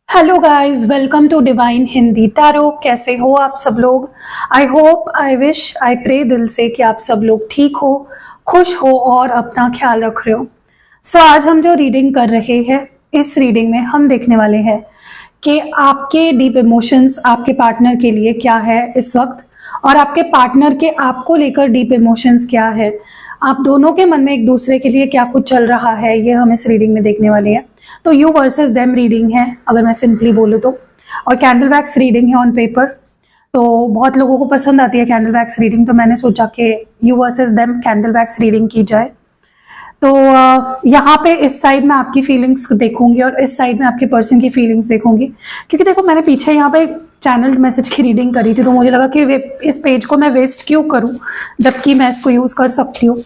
Hello guys, welcome to divine Hindi tarot. कैसे हो आप सब लोग? I hope, I wish, I pray दिल से कि आप सब लोग ठीक हो, खुश हो और अपना ख्याल रख रहे हो। आज हम जो रीडिंग कर रहे हैं, इस रीडिंग में हम देखने वाले हैं कि आपके डीप इमोशंस आपके पार्टनर के लिए क्या है इस वक्त, और आपके पार्टनर के आपको लेकर डीप इमोशंस क्या है। आप दोनों के मन में एक दूसरे के लिए क्या कुछ चल रहा है, ये हम इस रीडिंग में देखने वाले हैं। तो यू वर्सेस देम रीडिंग है, अगर मैं सिंपली बोलूँ तो, और कैंडल वैक्स रीडिंग है ऑन पेपर। तो बहुत लोगों को पसंद आती है कैंडल वैक्स रीडिंग, तो मैंने सोचा कि you versus them candle wax reading की जाए। तो यहाँ पे इस साइड में आपकी फीलिंग्स देखूंगी और इस साइड में आपके पर्सन की फीलिंग्स देखूंगी, क्योंकि देखो मैंने पीछे यहाँ पे चैनल मैसेज की रीडिंग करी थी, तो मुझे लगा कि इस पेज को मैं वेस्ट क्यों करूं जबकि मैं इसको यूज कर सकती हूँ।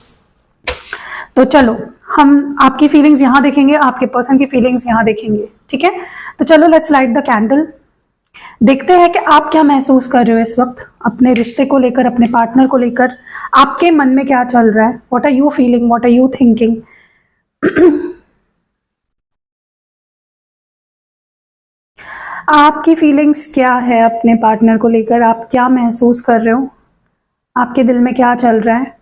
तो चलो, हम आपकी फीलिंग्स यहाँ देखेंगे, आपके पर्सन की फीलिंग्स यहाँ देखेंगे, ठीक है? तो चलो, लेट्स लाइट द कैंडल। देखते हैं कि आप क्या महसूस कर रहे हो इस वक्त अपने रिश्ते को लेकर, अपने पार्टनर को लेकर। आपके मन में क्या चल रहा है? What are you feeling, what are you thinking? आपकी फीलिंग्स क्या है अपने पार्टनर को लेकर? आप क्या महसूस कर रहे हो? आपके दिल में क्या चल रहा है?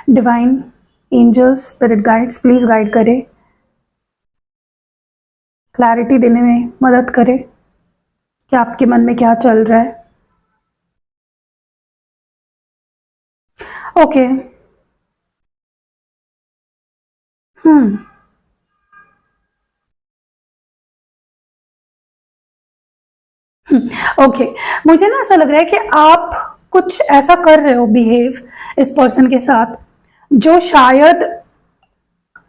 Divine angels, spirit guides, please guide करें, क्लैरिटी देने में मदद करें कि आपके मन में क्या चल रहा है। ओके। हम्म। ओके। मुझे ना ऐसा लग रहा है कि आप कुछ ऐसा कर रहे हो बिहेव इस पर्सन के साथ जो शायद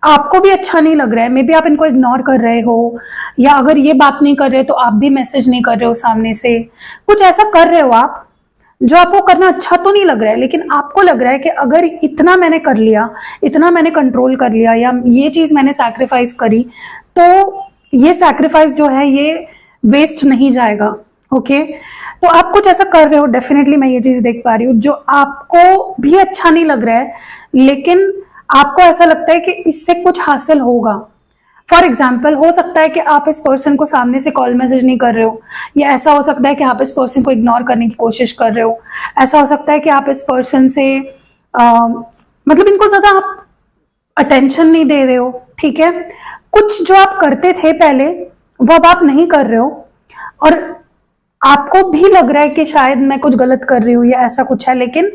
आपको भी अच्छा नहीं लग रहा है। मे बी आप इनको इग्नोर कर रहे हो, या अगर ये बात नहीं कर रहे तो आप भी मैसेज नहीं कर रहे हो सामने से। कुछ ऐसा कर रहे हो आप जो आपको करना अच्छा तो नहीं लग रहा है, लेकिन आपको लग रहा है कि अगर इतना मैंने कर लिया, इतना मैंने कंट्रोल कर लिया, या ये चीज मैंने सैक्रिफाइस करी, तो ये सैक्रिफाइस जो है ये वेस्ट नहीं जाएगा। ओके। तो आप कुछ ऐसा कर रहे हो, डेफिनेटली मैं ये चीज देख पा रही हूँ, जो आपको भी अच्छा नहीं लग रहा है, लेकिन आपको ऐसा लगता है कि इससे कुछ हासिल होगा। फॉर एग्जाम्पल, हो सकता है कि आप इस पर्सन को सामने से कॉल मैसेज नहीं कर रहे हो, या ऐसा हो सकता है कि आप इस पर्सन को इग्नोर करने की कोशिश कर रहे हो। ऐसा हो सकता है कि आप इस पर्सन से मतलब इनको ज्यादा आप अटेंशन नहीं दे रहे हो, ठीक है? कुछ जो आप करते थे पहले वो अब आप नहीं कर रहे हो, और आपको भी लग रहा है कि शायद मैं कुछ गलत कर रही हूँ या ऐसा कुछ है, लेकिन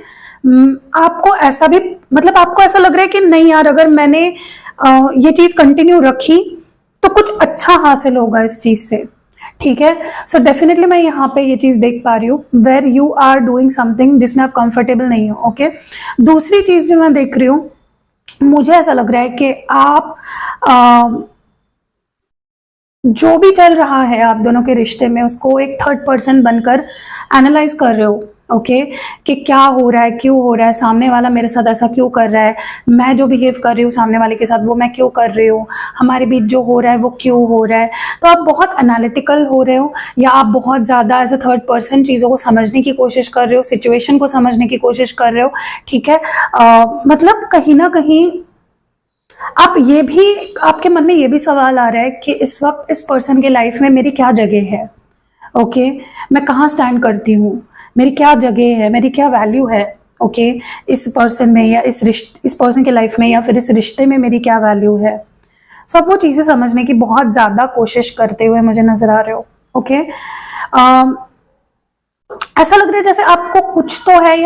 आपको ऐसा भी, मतलब आपको ऐसा लग रहा है कि नहीं यार, अगर मैंने ये चीज कंटिन्यू रखी तो कुछ अच्छा हासिल होगा इस चीज से, ठीक है? सो डेफिनेटली मैं यहाँ पे ये चीज देख पा रही हूँ, where you are doing something जिसमें आप कंफर्टेबल नहीं हो। ओके। दूसरी चीज जो मैं देख रही हूँ, मुझे ऐसा लग रहा है कि आप जो भी चल रहा है आप दोनों के रिश्ते में, उसको एक थर्ड पर्सन बनकर एनालाइज कर रहे हो। ओके। कि क्या हो रहा है, क्यों हो रहा है, सामने वाला मेरे साथ ऐसा क्यों कर रहा है, मैं जो बिहेव कर रही हूँ सामने वाले के साथ वो मैं क्यों कर रही हूँ, हमारे बीच जो हो रहा है वो क्यों हो रहा है। तो आप बहुत एनालिटिकल हो रहे हो, या आप बहुत ज़्यादा एज अ थर्ड पर्सन चीज़ों को समझने की कोशिश कर रहे हो, सिचुएशन को समझने की कोशिश कर रहे हो, ठीक है? मतलब कहीं ना कहीं आप ये भी, आपके मन में ये भी सवाल आ रहा है कि इस वक्त इस पर्सन के लाइफ में मेरी क्या जगह है। ओके। मैं कहाँ स्टैंड करती हूँ, मेरी क्या जगह है, मेरी क्या वैल्यू है। ओके। इस पर्सन में, या इस पर्सन के लाइफ में, या फिर इस रिश्ते में मेरी क्या वैल्यू है। सो आप वो चीज़ें समझने की बहुत ज़्यादा कोशिश करते हुए मुझे नजर आ रहे हो। ओके। ऐसा लग रहा है जैसे आपको कुछ तो है,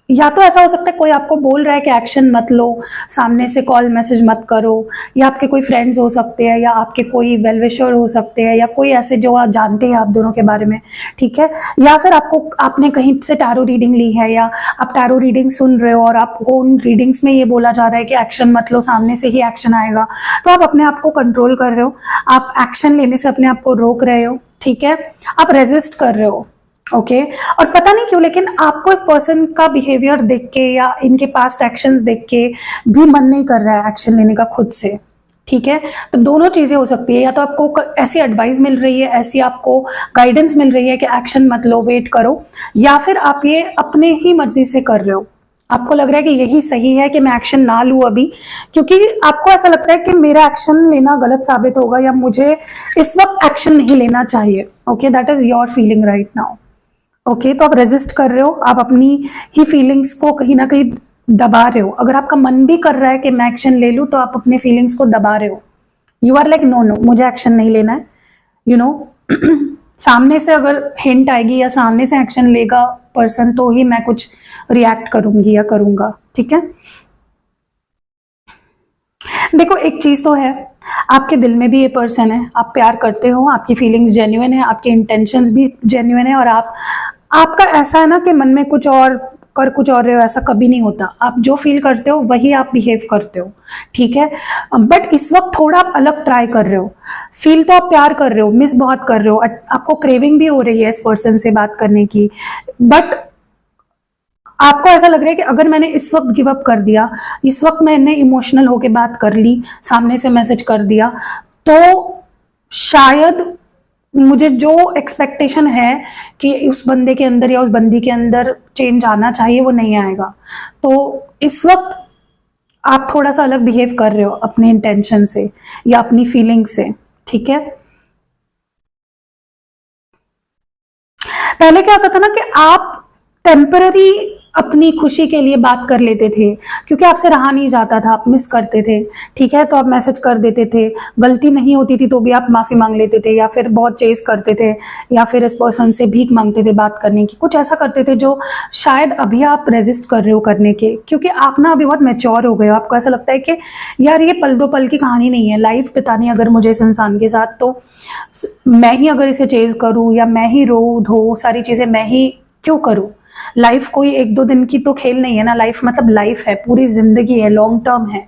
या तो ऐसा हो सकता है कोई आपको बोल रहा है कि एक्शन मत लो, सामने से कॉल मैसेज मत करो, या आपके कोई फ्रेंड्स हो सकते हैं, या आपके कोई वेल विशर हो सकते हैं, या कोई ऐसे जो आप जानते हैं आप दोनों के बारे में, ठीक है? या फिर आपने कहीं से टैरो रीडिंग ली है, या आप टैरो रीडिंग सुन रहे हो और आपको उन रीडिंग्स में ये बोला जा रहा है कि एक्शन मत लो, सामने से ही एक्शन आएगा। तो आप अपने आप को कंट्रोल कर रहे हो, आप एक्शन लेने से अपने आप को रोक रहे हो, ठीक है? आप रेजिस्ट कर रहे हो। ओके। और पता नहीं क्यों, लेकिन आपको इस पर्सन का बिहेवियर देख के या इनके पास्ट एक्शंस देख के भी मन नहीं कर रहा है एक्शन लेने का खुद से, ठीक है? तो दोनों चीजें हो सकती है, या तो आपको ऐसी एडवाइस मिल रही है, ऐसी आपको गाइडेंस मिल रही है कि एक्शन मत लो, वेट करो, या फिर आप ये अपने ही मर्जी से कर रहे हो। आपको लग रहा है कि यही सही है कि मैं एक्शन ना लूं अभी, क्योंकि आपको ऐसा लगता है कि मेरा एक्शन लेना गलत साबित होगा या मुझे इस वक्त एक्शन नहीं लेना चाहिए। Okay, that is your feeling right now. Okay, तो आप रेजिस्ट कर रहे हो, आप अपनी ही फीलिंग्स को कहीं ना कहीं दबा रहे हो। अगर आपका मन भी कर रहा है कि मैं एक्शन ले लूं, तो आप अपने फीलिंग्स को दबा रहे हो। You are like no no, मुझे एक्शन नहीं लेना है, यू नो। सामने से अगर हिंट आएगी या सामने से एक्शन लेगा पर्सन, तो ही मैं कुछ रिएक्ट करूंगी या करूंगा, ठीक है। देखो, एक चीज तो है, आपके दिल में भी ये पर्सन है, आप प्यार करते हो, आपकी फीलिंग्स जेन्युइन है, आपके इंटेंशंस भी जेन्युइन है, और आपका ऐसा है ना कि मन में कुछ और कर कुछ और रहे हो, ऐसा कभी नहीं होता। आप जो फील करते हो वही आप बिहेव करते हो, ठीक है। बट इस वक्त थोड़ा आप अलग ट्राई कर रहे हो। फील तो आप प्यार कर रहे हो, मिस बहुत कर रहे हो, आपको क्रेविंग भी हो रही है इस पर्सन से बात करने की, बट आपको ऐसा लग रहा है कि अगर मैंने इस वक्त गिव अप कर दिया, इस वक्त मैंने इमोशनल होके बात कर ली, सामने से मैसेज कर दिया, तो शायद मुझे जो एक्सपेक्टेशन है कि उस बंदे के अंदर या उस बंदी के अंदर चेंज आना चाहिए, वो नहीं आएगा। तो इस वक्त आप थोड़ा सा अलग बिहेव कर रहे हो अपने इंटेंशन से या अपनी फीलिंग से, ठीक है। पहले क्या होता था ना कि आप टेम्पररी अपनी खुशी के लिए बात कर लेते थे, क्योंकि आपसे रहा नहीं जाता था, आप मिस करते थे, ठीक है, तो आप मैसेज कर देते थे। गलती नहीं होती थी तो भी आप माफ़ी मांग लेते थे, या फिर बहुत चेज करते थे, या फिर इस पर्सन से भीख मांगते थे बात करने की, कुछ ऐसा करते थे जो शायद अभी आप रेजिस्ट कर रहे हो करने के, क्योंकि आप ना अभी बहुत मैच्योर हो गए हो। आपको ऐसा लगता है कि यार ये पल दो पल की कहानी नहीं है, लाइफ बितानी अगर मुझे इस इंसान के साथ, तो मैं ही अगर इसे चेज करूँ या मैं ही रो धो सारी चीज़ें मैं ही क्यों करूँ। लाइफ कोई एक दो दिन की तो खेल नहीं है ना, लाइफ मतलब लाइफ है, पूरी जिंदगी है, लॉन्ग टर्म है।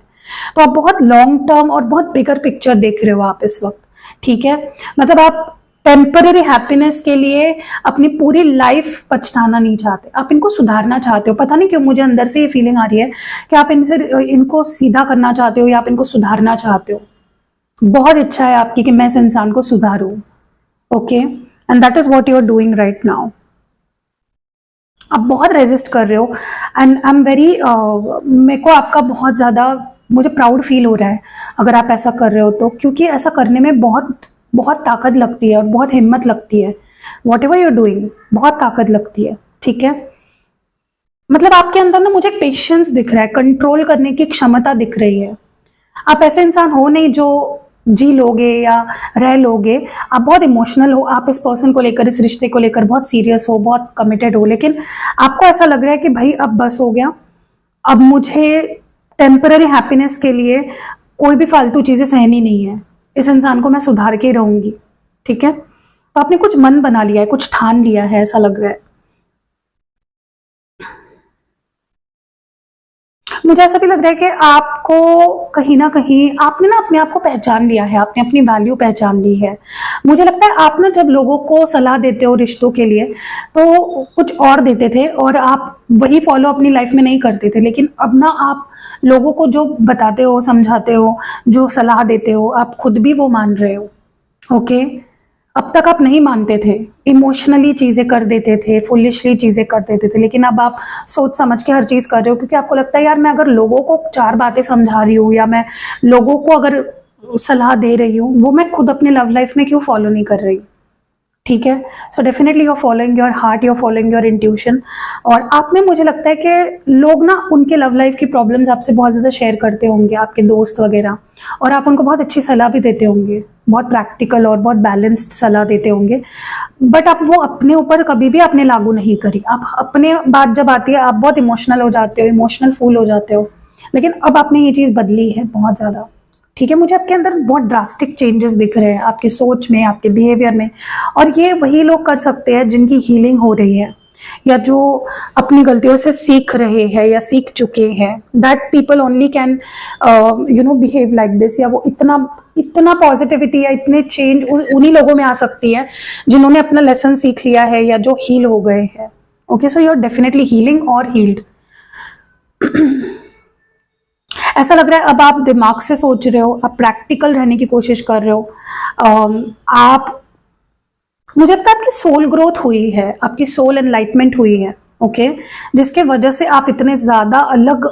तो आप बहुत लॉन्ग टर्म और बहुत बिगर पिक्चर देख रहे हो आप इस वक्त, ठीक है। मतलब आप टेम्पररी हैप्पीनेस के लिए अपनी पूरी लाइफ पछताना नहीं चाहते, आप इनको सुधारना चाहते हो। पता नहीं क्यों मुझे अंदर से ये फीलिंग आ रही है कि आप इनको सीधा करना चाहते हो या आप इनको सुधारना चाहते हो। बहुत इच्छा है आपकी कि मैं इस इंसान को सुधारूं, okay, and that is what you are doing right now. आप बहुत रेजिस्ट कर रहे हो, एंड आई एम वेरी, मेरे को आपका बहुत ज़्यादा मुझे प्राउड फील हो रहा है अगर आप ऐसा कर रहे हो तो, क्योंकि ऐसा करने में बहुत बहुत ताकत लगती है और बहुत हिम्मत लगती है। वॉट एवर यू डूइंग, बहुत ताकत लगती है, ठीक है। मतलब आपके अंदर ना मुझे पेशेंस दिख रहा है, कंट्रोल करने की क्षमता दिख रही है। आप ऐसे इंसान हो नहीं जो जी लोगे या रह लोगे, आप बहुत इमोशनल हो, आप इस पर्सन को लेकर, इस रिश्ते को लेकर बहुत सीरियस हो, बहुत कमिटेड हो, लेकिन आपको ऐसा लग रहा है कि भाई अब बस हो गया, अब मुझे टेम्पररी हैप्पीनेस के लिए कोई भी फालतू चीजें सहनी नहीं है, इस इंसान को मैं सुधार के ही रहूंगी, ठीक है। तो आपने कुछ मन बना लिया है, कुछ ठान लिया है, ऐसा लग रहा है मुझे। ऐसा भी लग रहा है कि आपको कहीं ना कहीं आपने ना अपने आप को पहचान लिया है, आपने अपनी वैल्यू पहचान ली है। मुझे लगता है आप ना जब लोगों को सलाह देते हो रिश्तों के लिए, तो कुछ और देते थे और आप वही फॉलो अपनी लाइफ में नहीं करते थे, लेकिन अब ना आप लोगों को जो बताते हो, समझाते हो, जो सलाह देते हो, आप खुद भी वो मान रहे हो, ओके। अब तक आप नहीं मानते थे, इमोशनली चीजें कर देते थे, फुलिशली चीजें कर देते थे, लेकिन अब आप सोच समझ के हर चीज कर रहे हो, क्योंकि आपको लगता है यार मैं अगर लोगों को चार बातें समझा रही हूँ या मैं लोगों को अगर सलाह दे रही हूँ, वो मैं खुद अपने लव लाइफ में क्यों फॉलो नहीं कर रही, ठीक है। So definitely you are following your heart, you are following your intuition. और आप में मुझे लगता है कि लोग ना उनके लव लाइफ की प्रॉब्लम्स आपसे बहुत ज़्यादा शेयर करते होंगे, आपके दोस्त वगैरह, और आप उनको बहुत अच्छी सलाह भी देते होंगे, बहुत प्रैक्टिकल और बहुत बैलेंस्ड सलाह देते होंगे, बट आप वो अपने ऊपर कभी भी आपने लागू नहीं करी। आप अपने बात जब आती है आप बहुत इमोशनल हो जाते हो, इमोशनल फूल हो जाते हो, लेकिन अब आपने ये चीज़ बदली है बहुत ज़्यादा, ठीक है। मुझे आपके अंदर बहुत ड्रास्टिक चेंजेस दिख रहे हैं, आपकी सोच में, आपके बिहेवियर में, और ये वही लोग कर सकते हैं जिनकी हीलिंग हो रही है, या जो अपनी गलतियों से सीख रहे हैं या सीख चुके हैं। That people only can behave like this, या वो इतना इतना पॉजिटिविटी या इतने चेंज उन्हीं लोगों में आ सकती है जिन्होंने अपना लेसन सीख लिया है या जो हील हो गए हैं, okay. So you are definitely healing और हील्ड। ऐसा लग रहा है अब आप दिमाग से सोच रहे हो, आप प्रैक्टिकल रहने की कोशिश कर रहे हो। आप मुझे लगता है आपकी सोल ग्रोथ हुई है, आपकी सोल एनलाइटमेंट हुई है, ओके, जिसके वजह से आप इतने ज़्यादा अलग,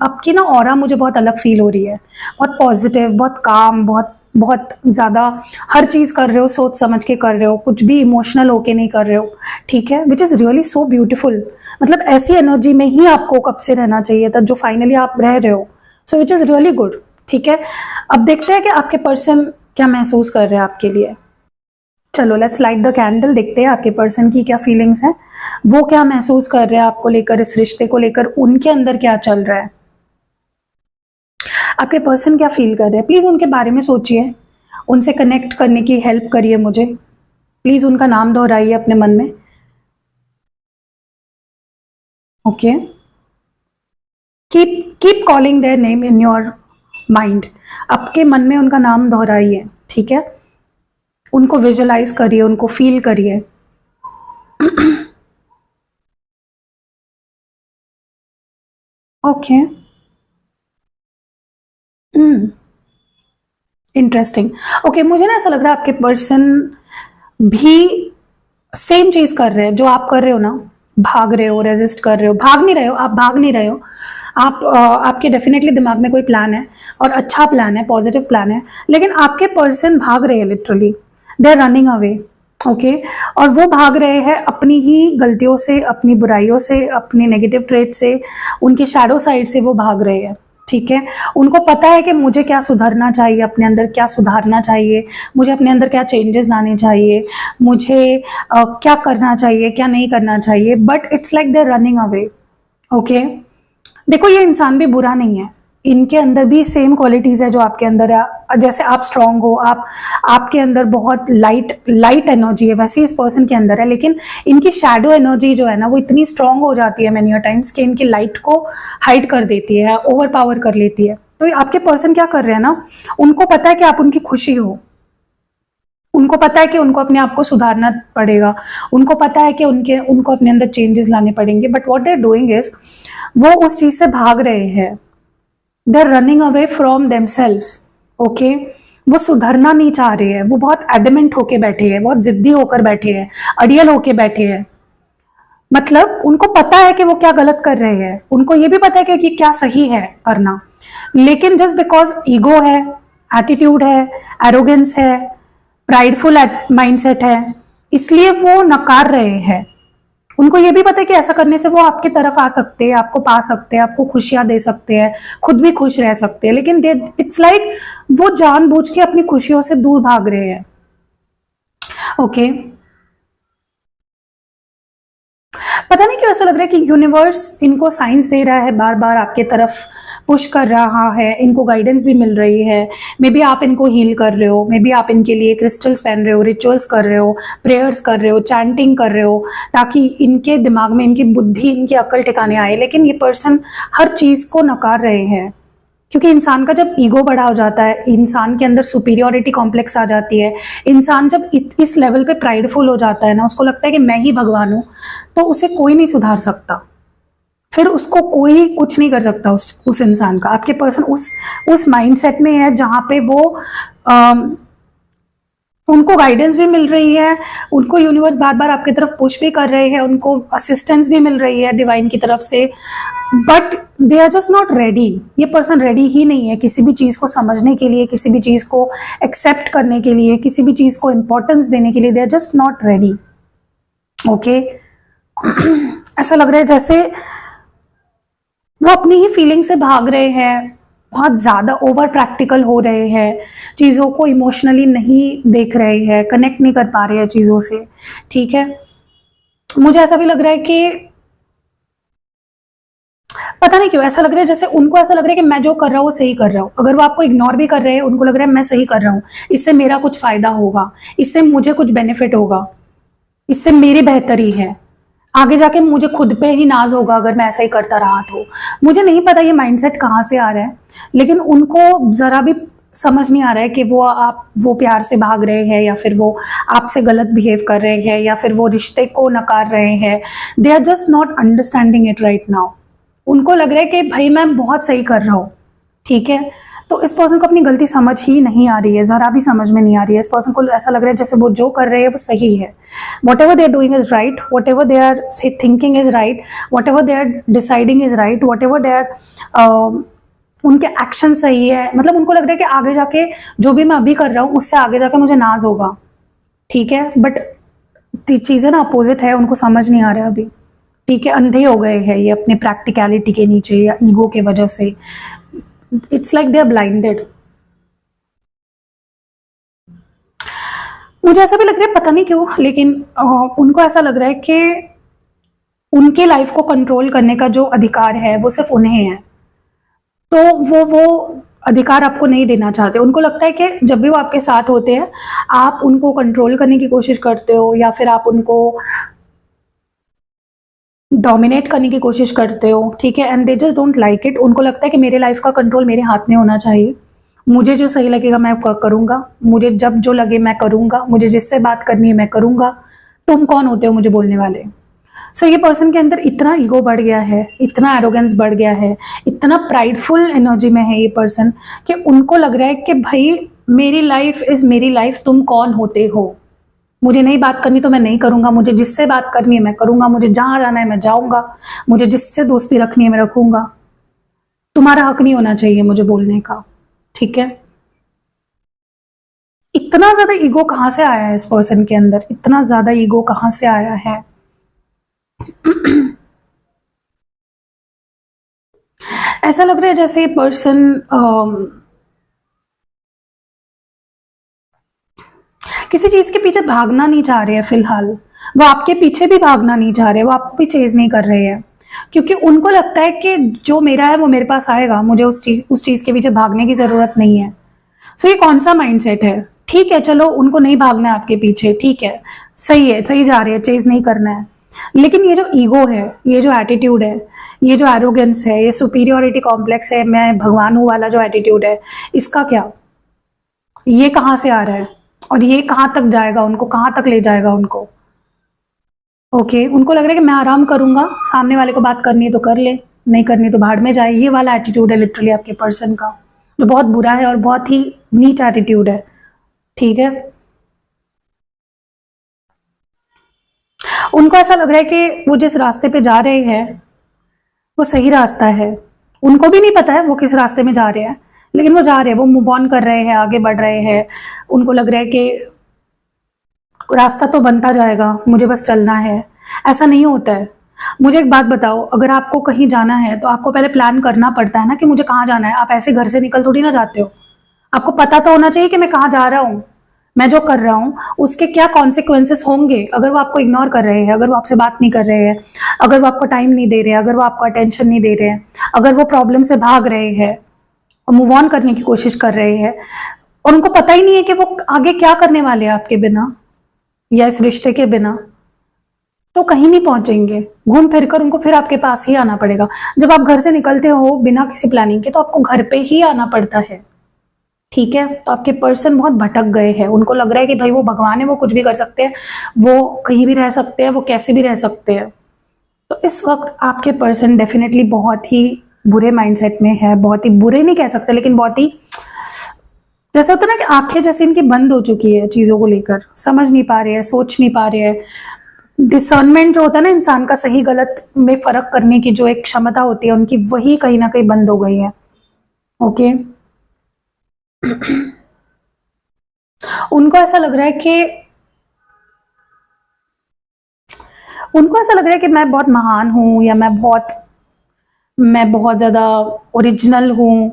आपकी ना ऑरा मुझे बहुत अलग फील हो रही है, बहुत पॉजिटिव, बहुत काम, बहुत बहुत ज़्यादा हर चीज़ कर रहे हो, सोच समझ के कर रहे हो, कुछ भी इमोशनल होके नहीं कर रहे हो, ठीक है, which is really so beautiful. मतलब ऐसी एनर्जी में ही आपको कब से रहना चाहिए था जो फाइनली आप रह रहे हो, सो विच इज़ रियली गुड, ठीक है। अब देखते हैं कि आपके पर्सन क्या महसूस कर रहे हैं आपके लिए। चलो लेट्स लाइट द कैंडल, देखते हैं आपके पर्सन की क्या फीलिंग्स हैं, वो क्या महसूस कर रहे हैं आपको लेकर, इस रिश्ते को लेकर उनके अंदर क्या चल रहा है, आपके पर्सन क्या फील कर रहे हैं। प्लीज उनके बारे में सोचिए, उनसे कनेक्ट करने की हेल्प करिए मुझे, प्लीज उनका नाम दोहराइए अपने मन में। Okay, keep calling their name in your mind, आपके मन में उनका नाम दोहराइए, ठीक है, उनको विजुअलाइज करिए, उनको फील करिए। Okay, interesting. ओके, मुझे ना ऐसा लग रहा है आपके पर्सन भी सेम चीज कर रहे हैं जो आप कर रहे हो ना, भाग रहे हो, रेजिस्ट कर रहे हो, भाग नहीं रहे हो, आप भाग नहीं रहे हो, आप आपके डेफिनेटली दिमाग में कोई प्लान है और अच्छा प्लान है, पॉजिटिव प्लान है, लेकिन आपके पर्सन भाग रहे हैं, literally they are running away. Okay, और वो भाग रहे हैं अपनी ही गलतियों से, अपनी बुराइयों से, अपनी नेगेटिव ट्रेट से, उनके शैडो साइड से वो भाग रहे हैं, ठीक है। उनको पता है कि मुझे क्या सुधारना चाहिए, अपने अंदर क्या सुधारना चाहिए, मुझे अपने अंदर क्या चेंजेस लाने चाहिए, मुझे क्या करना चाहिए, क्या नहीं करना चाहिए, but it's like they running away. Okay, देखो ये इंसान भी बुरा नहीं है, इनके अंदर भी सेम क्वालिटीज है जो आपके अंदर है। जैसे आप स्ट्रांग हो, आपके अंदर बहुत लाइट एनर्जी है, वैसे इस पर्सन के अंदर है, लेकिन इनकी शैडो एनर्जी जो है ना वो इतनी स्ट्रांग हो जाती है मेनी टाइम्स कि इनकी लाइट को हाइड कर देती है, ओवर पावर कर लेती है। तो आपके पर्सन क्या कर रहे हैं ना, उनको पता है कि आप उनकी खुशी हो, उनको पता है कि उनको अपने आप को सुधारना पड़ेगा, उनको पता है कि उनको अपने अंदर चेंजेस लाने पड़ेंगे, but what they are doing is वो उस चीज से भाग रहे हैं, they are running away from themselves. Okay, वो सुधरना नहीं चाह रहे हैं, वो बहुत एडमेंट होके बैठे हैं, बहुत जिद्दी होकर बैठे हैं, अड़ियल होके बैठे हैं। मतलब उनको पता है कि वो क्या गलत कर रहे हैं, उनको ये भी पता है कि क्या सही है करना, लेकिन जस्ट बिकॉज ईगो है, एटीट्यूड है, एरोगेंस है, प्राइडफुल माइंडसेट है, इसलिए वो नकार रहे हैं। उनको ये भी पता है कि ऐसा करने से वो आपकी तरफ आ सकते हैं, आपको पा सकते हैं, आपको खुशियां दे सकते हैं, खुद भी खुश रह सकते हैं, लेकिन इट्स लाइक वो जानबूझ के अपनी खुशियों से दूर भाग रहे हैं। ओके, पता नहीं क्यों ऐसा लग रहा है कि यूनिवर्स इनको साइंस दे रहा है, बार बार आपके तरफ पुश कर रहा है, इनको गाइडेंस भी मिल रही है। मे बी आप इनको हील कर रहे हो, मे बी आप इनके लिए क्रिस्टल्स पहन रहे हो, रिचुअल्स कर रहे हो, प्रेयर्स कर रहे हो, चैंटिंग कर रहे हो, ताकि इनके दिमाग में इनकी बुद्धि, इनकी अक्ल ठिकाने आए। लेकिन ये पर्सन हर चीज को नकार रहे हैं, क्योंकि इंसान का जब ईगो बड़ा हो जाता है, इंसान के अंदर सुपीरियोरिटी कॉम्प्लेक्स आ जाती है, इंसान जब इस लेवल पे प्राइडफुल हो जाता है ना, उसको लगता है कि मैं ही भगवान हूं, तो उसे कोई नहीं सुधार सकता, फिर उसको कोई कुछ नहीं कर सकता उस इंसान का। आपके पर्सन उस माइंडसेट में है जहां पे वो उनको गाइडेंस भी मिल रही है, उनको यूनिवर्स बार बार आपकी तरफ पुश भी कर रहे हैं, उनको असिस्टेंस भी मिल रही है डिवाइन की तरफ से, but they are just not ready. ये पर्सन रेडी ही नहीं है किसी भी चीज को समझने के लिए, किसी भी चीज को एक्सेप्ट करने के लिए, किसी भी चीज को इंपॉर्टेंस देने के लिए, they are just not ready. Okay, ऐसा लग रहा है जैसे वो अपनी ही फीलिंग से भाग रहे हैं, बहुत ज्यादा ओवर प्रैक्टिकल हो रहे हैं, चीजों को इमोशनली नहीं देख रहे हैं, कनेक्ट नहीं कर पा रहे हैं चीजों से, ठीक है। मुझे ऐसा भी लग रहा है कि पता नहीं क्यों ऐसा लग रहा है जैसे उनको ऐसा लग रहा है कि मैं जो कर रहा हूँ वो सही कर रहा हूँ। अगर वो आपको इग्नोर भी कर रहे हैं, उनको लग रहा है मैं सही कर रहा हूँ, इससे मेरा कुछ फायदा होगा, इससे मुझे कुछ बेनिफिट होगा, इससे मेरी बेहतरी है, आगे जाके मुझे खुद पे ही नाज होगा अगर मैं ऐसा ही करता रहा तो। मुझे नहीं पता ये माइंडसेट कहाँ से आ रहा है, लेकिन उनको जरा भी समझ नहीं आ रहा है कि वो प्यार से भाग रहे हैं, या फिर वो आपसे गलत बिहेव कर रहे हैं, या फिर वो रिश्ते को नकार रहे हैं। They are just not understanding it right now. उनको लग रहा है कि भाई मैं बहुत सही कर रहा हूँ, ठीक है, तो इस पर्सन को अपनी गलती समझ ही नहीं आ रही है, ज़रा भी समझ में नहीं आ रही है। इस पर्सन को ऐसा लग रहा है जैसे वो जो कर रहे हैं वो सही है, whatever they are doing is right, whatever they are thinking is right, whatever they are deciding is right, whatever they are उनके एक्शन सही है। मतलब उनको लग रहा है कि आगे जाके जो भी मैं अभी कर रहा हूँ उससे आगे जाके मुझे नाज होगा, ठीक है, बट चीज़ें ना अपोजिट है, उनको समझ नहीं आ रहा अभी, ठीक है, अंधे हो गए हैं ये अपने प्रैक्टिकलिटी के नीचे या ईगो के वजह से। It's like they are blinded. मुझे ऐसा भी लग रहा है, पता नहीं क्यों, लेकिन उनको ऐसा लग रहा है कि उनके लाइफ को कंट्रोल करने का जो अधिकार है वो सिर्फ उन्हें है, तो वो अधिकार आपको नहीं देना चाहते। उनको लगता है कि जब भी वो आपके साथ होते हैं आप उनको कंट्रोल करने की कोशिश करते हो या फिर आप उनको डोमिनेट करने की कोशिश करते हो, ठीक है, and they just don't like it. उनको लगता है कि मेरे लाइफ का कंट्रोल मेरे हाथ में होना चाहिए, मुझे जो सही लगेगा मैं करूंगा, मुझे जब जो लगे मैं करूंगा, मुझे जिससे बात करनी है मैं करूंगा, तुम कौन होते हो मुझे बोलने वाले। सो ये पर्सन के अंदर इतना ईगो बढ़ गया है, इतना एरोगेंस बढ़ गया है, इतना प्राइडफुल एनर्जी में है ये पर्सन कि उनको लग रहा है कि भाई मेरी लाइफ इज मेरी लाइफ, तुम कौन होते हो, मुझे नहीं बात करनी तो मैं नहीं करूंगा, मुझे जिससे बात करनी है मैं करूंगा, मुझे जहां जाना है मैं जाऊंगा, मुझे जिससे दोस्ती रखनी है मैं रखूंगा, तुम्हारा हक नहीं होना चाहिए मुझे बोलने का, ठीक है। इतना ज्यादा ईगो कहां से आया है इस पर्सन के अंदर, इतना ज्यादा ईगो कहां से आया है। ऐसा लग रहा है जैसे पर्सन किसी चीज के पीछे भागना नहीं चाह रहे हैं फिलहाल, वो आपके पीछे भी भागना नहीं चाह रहे, वो आपको भी चेज नहीं कर रहे हैं, क्योंकि उनको लगता है कि जो मेरा है वो मेरे पास आएगा, मुझे उस चीज के पीछे भागने की जरूरत नहीं है। सो ये कौन सा माइंडसेट है? ठीक है, चलो उनको नहीं भागना है आपके पीछे, ठीक है, सही जा रही है, चेज नहीं करना है, लेकिन ये जो ईगो है, ये जो एटीट्यूड है, ये जो एरोगेंस है, ये सुपीरियोरिटी कॉम्प्लेक्स है, मैं भगवान हूं वाला जो एटीट्यूड है, इसका क्या, ये कहां से आ रहा है और ये कहां तक जाएगा, उनको कहां तक ले जाएगा उनको। ओके, उनको लग रहा है कि मैं आराम करूंगा, सामने वाले को बात करनी है तो कर ले, नहीं करनी तो भाड़ में जाए, ये वाला एटीट्यूड है लिटरली आपके पर्सन का, जो बहुत बुरा है और बहुत ही नीच एटीट्यूड है, ठीक है। उनको ऐसा लग रहा है कि वो जिस रास्ते पे जा रहे हैं वो सही रास्ता है, उनको भी नहीं पता है वो किस रास्ते में जा रहे हैं, लेकिन वो जा रहे हैं, वो मूव ऑन कर रहे हैं, आगे बढ़ रहे हैं, उनको लग रहा है कि रास्ता तो बनता जाएगा, मुझे बस चलना है। ऐसा नहीं होता है। मुझे एक बात बताओ, अगर आपको कहीं जाना है तो आपको पहले प्लान करना पड़ता है ना कि मुझे कहाँ जाना है, आप ऐसे घर से निकल थोड़ी ना जाते हो, आपको पता तो होना चाहिए कि मैं कहाँ जा रहा हूँ, मैं जो कर रहा हूँ उसके क्या कॉन्सिक्वेंसेस होंगे अगर वो आपको इग्नोर कर रहे हैं, अगर वो आपसे बात नहीं कर रहे हैं, अगर वो आपको टाइम नहीं दे रहे हैं, अगर वो आपको अटेंशन नहीं दे रहे हैं, अगर वो प्रॉब्लम से भाग रहे हैं और मूव ऑन करने की कोशिश कर रहे हैं, और उनको पता ही नहीं है कि वो आगे क्या करने वाले हैं आपके बिना या इस रिश्ते के बिना, तो कहीं नहीं पहुंचेंगे, घूम फिर कर उनको फिर आपके पास ही आना पड़ेगा। जब आप घर से निकलते हो बिना किसी प्लानिंग के तो आपको घर पे ही आना पड़ता है, ठीक है। तो आपके पर्सन बहुत भटक गए हैं, उनको लग रहा है कि भाई वो भगवान है, वो कुछ भी कर सकते हैं, वो कहीं भी रह सकते हैं, वो कैसे भी रह सकते हैं। तो इस वक्त आपके पर्सन डेफिनेटली बहुत ही बुरे माइंडसेट में है, बहुत ही बुरे नहीं कह सकते लेकिन बहुत ही, जैसा होता है ना कि आंखें जैसे इनकी बंद हो चुकी है चीजों को लेकर, समझ नहीं पा रहे हैं, सोच नहीं पा रहे हैं, डिसर्नमेंट जो होता है ना इंसान का सही गलत में फर्क करने की जो एक क्षमता होती है उनकी, वही कहीं ना कहीं बंद हो गई है। ओके, उनको ऐसा लग रहा है कि मैं बहुत महान हूं या मैं बहुत ज्यादा ओरिजिनल हूं,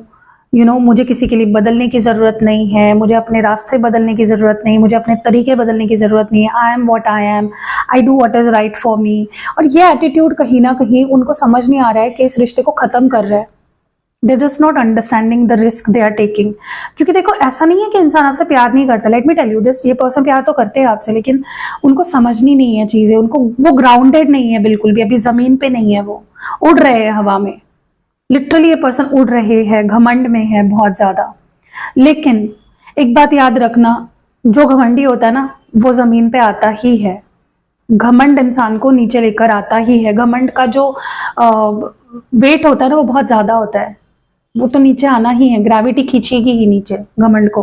मुझे किसी के लिए बदलने की ज़रूरत नहीं है, मुझे अपने रास्ते बदलने की ज़रूरत नहीं, मुझे अपने तरीके बदलने की ज़रूरत नहीं है, I am what I am, I do what is right for me. और ये एटीट्यूड कहीं ना कहीं उनको समझ नहीं आ रहा है कि इस रिश्ते को ख़त्म कर रहा है, they just not understanding the risk they are taking. क्योंकि देखो, ऐसा नहीं है कि इंसान आपसे प्यार नहीं करता, let me tell you this, ये पर्सन प्यार तो करते हैं आपसे, लेकिन उनको समझनी नहीं है चीज़ें, उनको वो ग्राउंडेड नहीं है बिल्कुल भी, अभी ज़मीन पे नहीं है, वो उड़ रहे हैं हवा में, लिटरली ये पर्सन उड़ रहे हैं, घमंड में है बहुत ज्यादा। लेकिन एक बात याद रखना, जो घमंडी होता है ना वो जमीन पे आता ही है, घमंड इंसान को नीचे लेकर आता ही है, घमंड का जो वेट होता है ना वो बहुत ज्यादा होता है, वो तो नीचे आना ही है, ग्रेविटी खींचेगी ही नीचे घमंड को।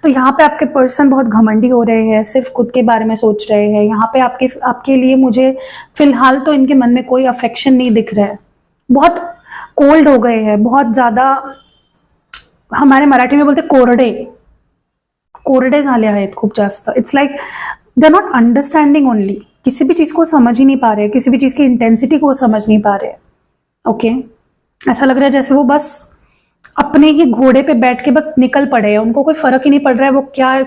तो यहाँ पे आपके पर्सन बहुत घमंडी हो रहे हैं, सिर्फ खुद के बारे में सोच रहे हैं। यहाँ पे आपके लिए मुझे फिलहाल तो इनके मन में कोई अफेक्शन नहीं दिख रहा है, बहुत कोल्ड हो गए हैं, बहुत ज्यादा, हमारे मराठी में बोलते कोरडे झाले आहेत खूप जास्त। It's like they are not understanding only, किसी भी चीज को समझ ही नहीं पा रहे, किसी भी चीज की इंटेंसिटी को समझ नहीं पा रहे। ओके ऐसा लग रहा है जैसे वो बस अपने ही घोड़े पे बैठ के बस निकल पड़े हैं, उनको कोई फर्क ही नहीं पड़ रहा है वो क्या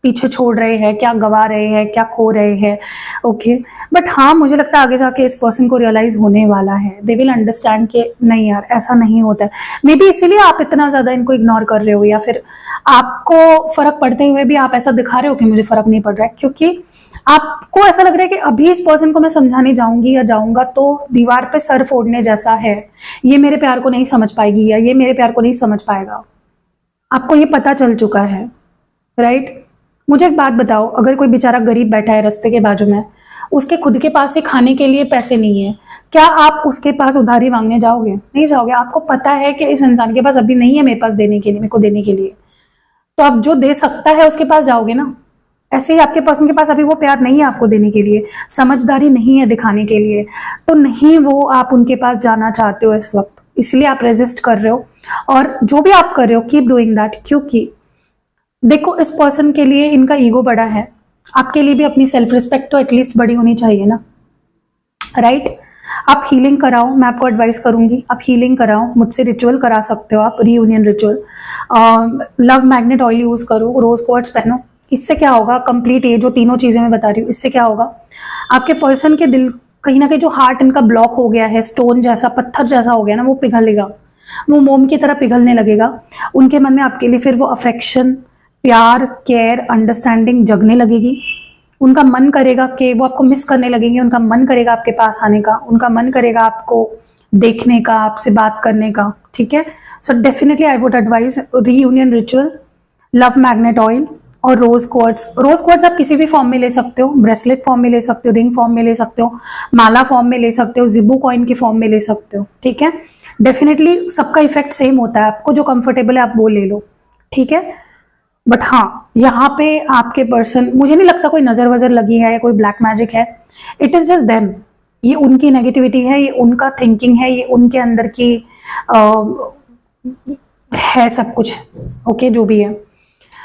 पीछे छोड़ रहे हैं, क्या गवा रहे हैं, क्या खो रहे हैं। ओके बट हाँ, मुझे लगता है आगे जाके इस पर्सन को रियलाइज होने वाला है, दे विल अंडरस्टैंड कि नहीं यार ऐसा नहीं होता है। मे बी इसीलिए आप इतना ज्यादा इनको इग्नोर कर रहे हो, या फिर आपको फर्क पड़ते हुए भी आप ऐसा दिखा रहे हो कि मुझे फर्क नहीं पड़ रहा है, क्योंकि आपको ऐसा लग रहा है कि अभी इस पर्सन को मैं समझाने जाऊंगी या जाऊंगा तो दीवार पे सर फोड़ने जैसा है, ये मेरे प्यार को नहीं समझ पाएगी या ये मेरे प्यार को नहीं समझ पाएगा। आपको ये पता चल चुका है, राइट? मुझे एक बात बताओ, अगर कोई बेचारा गरीब बैठा है रास्ते के बाजू में, उसके खुद के पास से खाने के लिए पैसे नहीं है, क्या आप उसके पास उधारी मांगने जाओगे? नहीं जाओगे। आपको पता है कि इस इंसान के पास अभी नहीं है मेरे पास देने के लिए, मेरे को देने के लिए, तो आप जो दे सकता है उसके पास जाओगे ना। ऐसे ही आपके पर्सन के पास अभी वो प्यार नहीं है आपको देने के लिए, समझदारी नहीं है दिखाने के लिए, तो नहीं वो आप उनके पास जाना चाहते हो इस वक्त, इसलिए आप रेजिस्ट कर रहे हो। और जो भी आप कर रहे हो कीप डूइंग दैट, क्योंकि देखो इस पर्सन के लिए इनका ईगो बड़ा है, आपके लिए भी अपनी सेल्फ रिस्पेक्ट तो एटलीस्ट बड़ी होनी चाहिए ना, राइट? आप हीलिंग कराओ, मैं आपको एडवाइस करूंगी आप हीलिंग कराओ, मुझसे रिचुअल करा सकते हो आप, reunion ritual, love magnet oil use करो, रोज क्वार्ट्ज पहनो। इससे क्या होगा, कंप्लीट ये जो तीनों चीजें मैं बता रही हूँ, इससे क्या होगा, आपके पर्सन के दिल कहीं ना कहीं जो हार्ट इनका ब्लॉक हो गया है, स्टोन जैसा, पत्थर जैसा हो गया ना, वो पिघलेगा, वो मोम की तरह पिघलने लगेगा। उनके मन में आपके लिए फिर वो अफेक्शन, प्यार, केयर, अंडरस्टैंडिंग जगने लगेगी। उनका मन करेगा कि वो आपको मिस करने लगेंगे, उनका मन करेगा आपके पास आने का, उनका मन करेगा आपको देखने का, आपसे बात करने का, ठीक है? So definitely I would advise reunion ritual, love magnet oil और रोज क्वार्ट्ज। रोज क्वार्ट्ज आप किसी भी फॉर्म में ले सकते हो, ब्रेसलेट फॉर्म में ले सकते हो, रिंग फॉर्म में ले सकते हो, माला फॉर्म में ले सकते हो, जिबू कॉइन की फॉर्म में ले सकते हो, ठीक है? डेफिनेटली सबका इफेक्ट सेम होता है, आपको जो कंफर्टेबल है आप वो ले लो, ठीक है? बट हाँ, यहाँ पे आपके पर्सन, मुझे नहीं लगता कोई नजर वजर लगी है या कोई ब्लैक मैजिक है, इट इज जस्ट देम, ये उनकी नेगेटिविटी है, ये उनका थिंकिंग है, ये उनके अंदर की है सब कुछ। ओके जो भी है।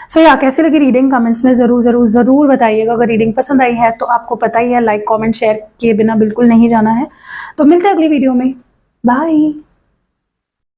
सो या कैसी लगी रीडिंग कमेंट्स में जरूर जरूर जरूर बताइएगा। अगर रीडिंग पसंद आई है तो आपको पता ही है, लाइक कमेंट शेयर किए बिना बिल्कुल नहीं जाना है। तो मिलते हैं अगली वीडियो में, बाय।